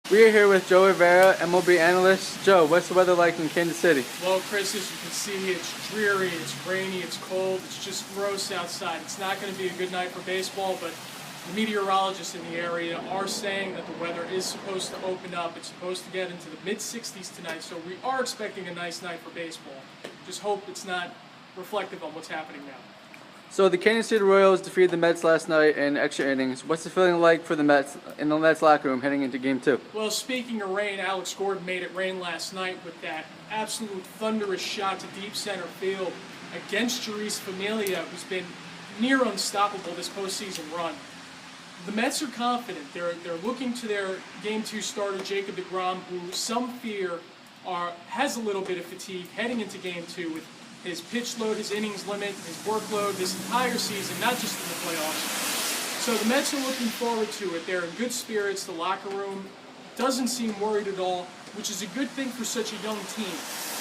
We are here with Joe Rivera, MLB analyst. Joe, what's the weather like in Kansas City? Well, Chris, as you can see, it's dreary, it's rainy, it's cold, it's just gross outside. It's not going to be a good night for baseball, but the meteorologists in the area are saying that the weather is supposed to open up. It's supposed to get into the mid-60s tonight, so we are expecting a nice night for baseball. Just hope it's not reflective on what's happening now. So the Kansas City Royals defeated the Mets last night in extra innings. What's the feeling like for the Mets in the Mets locker room heading into Game 2? Well, speaking of rain, Alex Gordon made it rain last night with that absolute thunderous shot to deep center field against Jeurys Familia, who's been near unstoppable this postseason run. The Mets are confident. They're looking to their Game 2 starter, Jacob deGrom, who some fear has a little bit of fatigue heading into Game 2 with his pitch load, his innings limit, his workload this entire season, not just in the playoffs. So the Mets are looking forward to it. They're in good spirits. The locker room doesn't seem worried at all, which is a good thing for such a young team,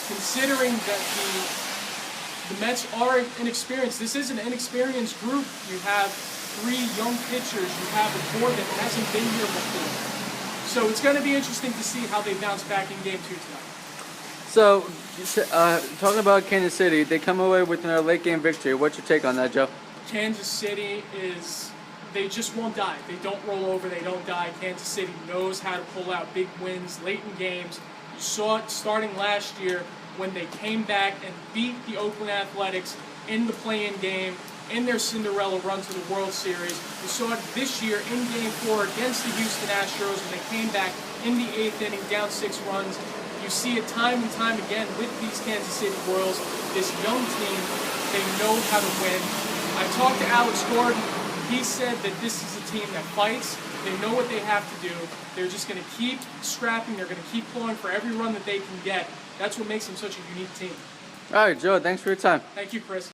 considering that the Mets are inexperienced. This is an inexperienced group. You have 3 young pitchers. You have a board that hasn't been here before. So it's going to be interesting to see how they bounce back in Game 2 tonight. So, talking about Kansas City, they come away with another late game victory. What's your take on that, Joe? Kansas City they just won't die. They don't roll over, they don't die. Kansas City knows how to pull out big wins late in games. You saw it starting last year when they came back and beat the Oakland Athletics in the play-in game, in their Cinderella run to the World Series. You saw it this year in Game 4 against the Houston Astros when they came back in the 8th inning, down 6 runs. You see it time and time again with these Kansas City Royals. This young team, they know how to win. I talked to Alex Gordon. He said that this is a team that fights. They know what they have to do. They're just going to keep scrapping. They're going to keep pulling for every run that they can get. That's what makes them such a unique team. All right, Joe, thanks for your time. Thank you, Chris.